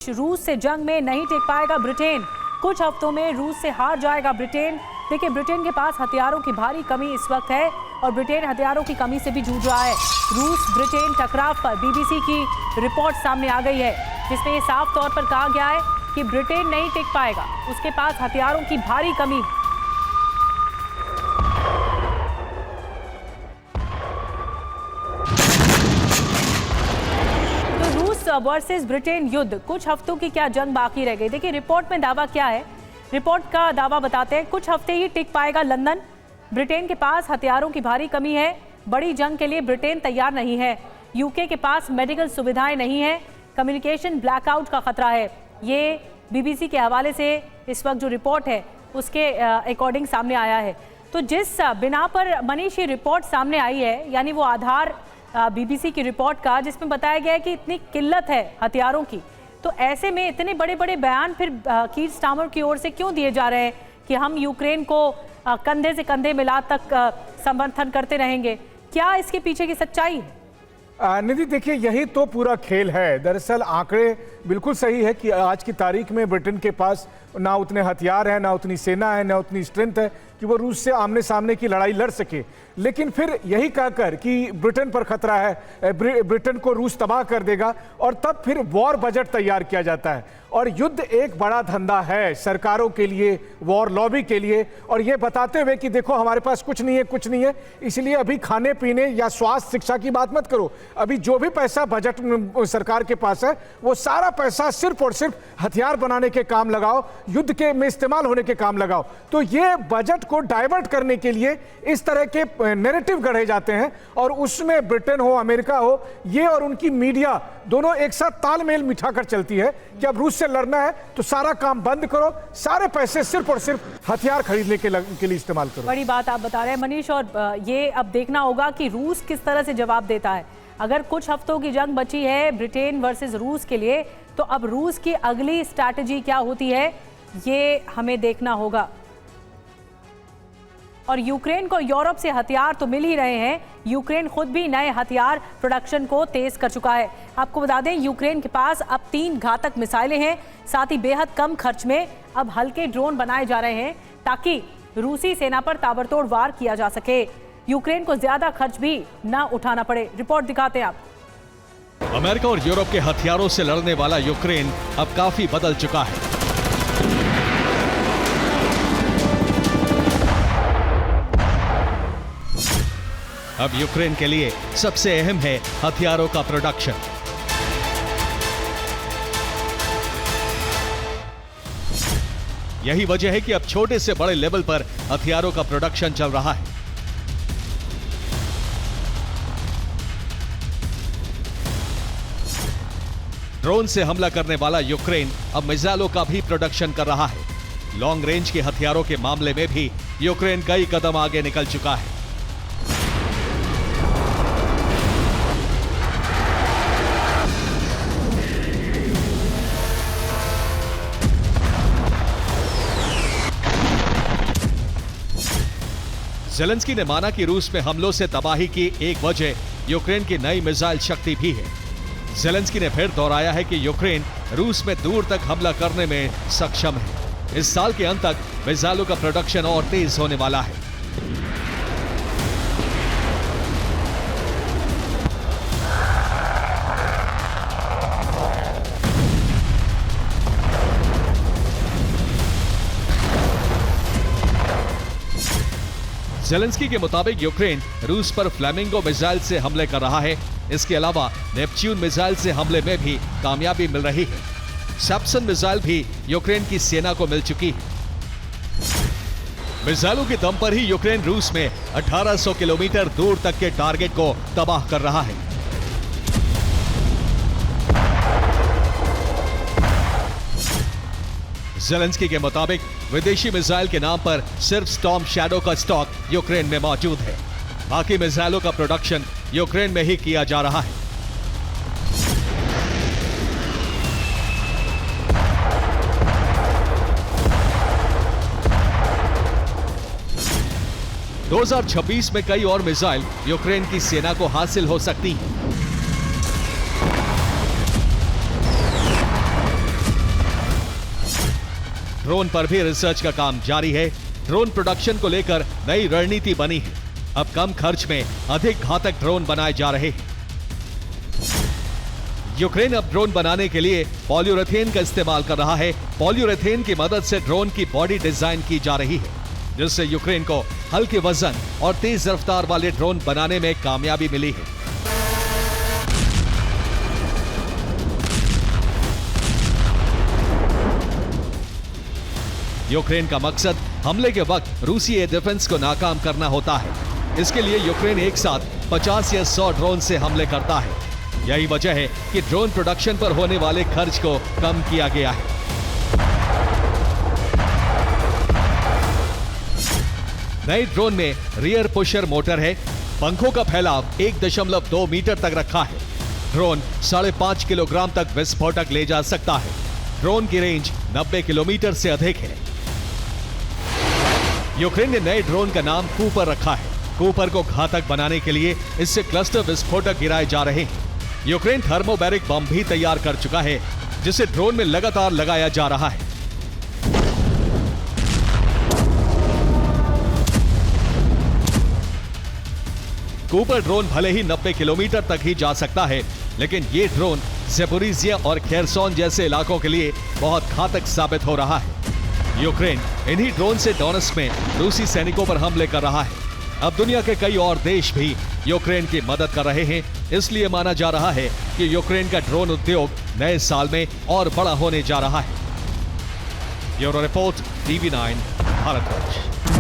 रूस से जंग में नहीं टिक पाएगा ब्रिटेन। कुछ हफ्तों में रूस से हार जाएगा ब्रिटेन। देखिए, ब्रिटेन के पास हथियारों की भारी कमी इस वक्त है और ब्रिटेन हथियारों की कमी से भी जूझ रहा है। रूस ब्रिटेन टकराव पर बीबीसी की रिपोर्ट सामने आ गई है, जिसमें ये साफ तौर पर कहा गया है कि ब्रिटेन नहीं टिक पाएगा, उसके पास हथियारों की भारी कमी है। वर्सेस ब्रिटेन युद्ध, कुछ हफ्तों की क्या जंग बाकी रह गई। देखिए, रिपोर्ट में दावा क्या है, रिपोर्ट का दावा बताते हैं कुछ हफ्ते ही टिक पाएगा लंदन। ब्रिटेन के पास हथियारों की भारी कमी है, बड़ी जंग के लिए ब्रिटेन तैयार नहीं है। यूके के पास मेडिकल सुविधाएं नहीं है, कम्युनिकेशन ब्लैकआउट का खतरा है। ये बीबीसी के हवाले से इस वक्त जो रिपोर्ट है उसके अकॉर्डिंग सामने आया है। तो जिस बिना पर मनीष ये रिपोर्ट सामने आई है, यानी वो आधार बीबीसी की रिपोर्ट का, जिसमें बताया गया है कि इतनी किल्लत है हथियारों की, तो ऐसे में इतने बड़े बड़े बयान फिर कीर स्टारमर की ओर से क्यों दिए जा रहे हैं कि हम यूक्रेन को कंधे से कंधे मिला तक समर्थन करते रहेंगे? क्या इसके पीछे की सच्चाई है? निधि, देखिए, यही तो पूरा खेल है। दरअसल आंकड़े बिल्कुल सही है कि आज की तारीख में ब्रिटेन के पास ना उतने हथियार हैं, ना उतनी सेना है, ना उतनी स्ट्रेंथ है कि वो रूस से आमने सामने की लड़ाई लड़ सके। लेकिन फिर यही कहकर कि ब्रिटेन पर खतरा है, ब्रिटेन को रूस तबाह कर देगा, और तब फिर वॉर बजट तैयार किया जाता है। और युद्ध एक बड़ा धंधा है सरकारों के लिए, वॉर लॉबी के लिए, और ये बताते हुए कि देखो हमारे पास कुछ नहीं है, कुछ नहीं है, इसलिए अभी खाने पीने या स्वास्थ्य शिक्षा की बात मत करो। अभी जो भी पैसा बजट में सरकार के पास है, वो सारा पैसा सिर्फ और सिर्फ हथियार बनाने के काम लगाओ, युद्ध के में इस्तेमाल होने के काम लगाओ। तो ये बजट को डाइवर्ट करने के लिए इस तरह के नैरेटिव गढ़े जाते हैं, और उसमें ब्रिटेन हो, अमेरिका हो, ये और उनकी मीडिया दोनों एक साथ तालमेल बिठाकर चलती है कि अब रूस से लड़ना है तो सारा काम बंद करो, सारे पैसे सिर्फ और सिर्फ हथियार खरीदने के लिए इस्तेमाल करो। बड़ी बात आप बता रहे हैं मनीष, और ये अब देखना होगा कि रूस किस तरह से जवाब देता है। अगर कुछ हफ्तों की जंग बची है ब्रिटेन वर्सेस रूस के लिए, तो अब रूस की अगली स्ट्रैटेजी क्या होती है, ये हमें देखना होगा। और यूक्रेन को यूरोप से हथियार तो मिल ही रहे हैं, यूक्रेन खुद भी नए हथियार प्रोडक्शन को तेज कर चुका है। आपको बता दें, यूक्रेन के पास अब 3 घातक मिसाइलें हैं, साथ ही बेहद कम खर्च में अब हल्के ड्रोन बनाए जा रहे हैं ताकि रूसी सेना पर ताबड़तोड़ वार किया जा सके, यूक्रेन को ज्यादा खर्च भी न उठाना पड़े। रिपोर्ट दिखाते हैं आप। अमेरिका और यूरोप के हथियारों से लड़ने वाला यूक्रेन अब काफी बदल चुका है। अब यूक्रेन के लिए सबसे अहम है हथियारों का प्रोडक्शन। यही वजह है कि अब छोटे से बड़े लेवल पर हथियारों का प्रोडक्शन चल रहा है। ड्रोन से हमला करने वाला यूक्रेन अब मिसाइलों का भी प्रोडक्शन कर रहा है। लॉन्ग रेंज के हथियारों के मामले में भी यूक्रेन कई कदम आगे निकल चुका है। ज़ेलेंस्की ने माना कि रूस में हमलों से तबाही की एक वजह यूक्रेन की नई मिसाइल शक्ति भी है। ज़ेलेंस्की ने फिर दोहराया है कि यूक्रेन रूस में दूर तक हमला करने में सक्षम है। इस साल के अंत तक मिसाइलों का प्रोडक्शन और तेज होने वाला है। ज़ेलेंस्की के मुताबिक यूक्रेन रूस पर फ्लैमिंगो मिसाइल से हमले कर रहा है। इसके अलावा नेपच्यून मिसाइल से हमले में भी कामयाबी मिल रही है। सैप्सन मिसाइल भी यूक्रेन की सेना को मिल चुकी है। मिसाइलों के दम पर ही यूक्रेन रूस में 1800 किलोमीटर दूर तक के टारगेट को तबाह कर रहा है। ज़ेलेंस्की के मुताबिक विदेशी मिसाइल के नाम पर सिर्फ स्टॉर्म शैडो का स्टॉक यूक्रेन में मौजूद है। बाकी मिसाइलों का प्रोडक्शन यूक्रेन में ही किया जा रहा है। – 2026 में कई और मिसाइल यूक्रेन की सेना को हासिल हो सकती हैं। ड्रोन पर भी रिसर्च का काम जारी है। ड्रोन प्रोडक्शन को लेकर नई रणनीति बनी है। अब कम खर्च में अधिक घातक ड्रोन बनाए जा रहे हैं। यूक्रेन अब ड्रोन बनाने के लिए पॉलीयूरेथेन का इस्तेमाल कर रहा है। पॉलीयूरेथेन की मदद से ड्रोन की बॉडी डिजाइन की जा रही है, जिससे यूक्रेन को हल्के वजन और तेज रफ्तार वाले ड्रोन बनाने में कामयाबी मिली है। यूक्रेन का मकसद हमले के वक्त रूसी एयर डिफेंस को नाकाम करना होता है। इसके लिए यूक्रेन एक साथ 50 या 100 ड्रोन से हमले करता है। यही वजह है कि ड्रोन प्रोडक्शन पर होने वाले खर्च को कम किया गया है। नए ड्रोन में रियर पुशर मोटर है। पंखों का फैलाव 1.2 मीटर तक रखा है। ड्रोन 5.5 किलोग्राम तक विस्फोटक ले जा सकता है। ड्रोन की रेंज 90 किलोमीटर से अधिक है। यूक्रेन ने नए ड्रोन का नाम कूपर रखा है। कूपर को घातक बनाने के लिए इससे क्लस्टर विस्फोटक गिराए जा रहे हैं। यूक्रेन थर्मोबैरिक बम भी तैयार कर चुका है, जिसे ड्रोन में लगातार लगाया जा रहा है। कूपर ड्रोन भले ही 90 किलोमीटर तक ही जा सकता है, लेकिन ये ड्रोन ज़ेपोरिज़िया और खेरसोन जैसे इलाकों के लिए बहुत घातक साबित हो रहा है। यूक्रेन इन्हीं ड्रोन से डोनेट्स्क में रूसी सैनिकों पर हमले कर रहा है। अब दुनिया के कई और देश भी यूक्रेन की मदद कर रहे हैं। इसलिए माना जा रहा है कि यूक्रेन का ड्रोन उद्योग नए साल में और बड़ा होने जा रहा है। Bureau report, TV9, Bharatvarsh.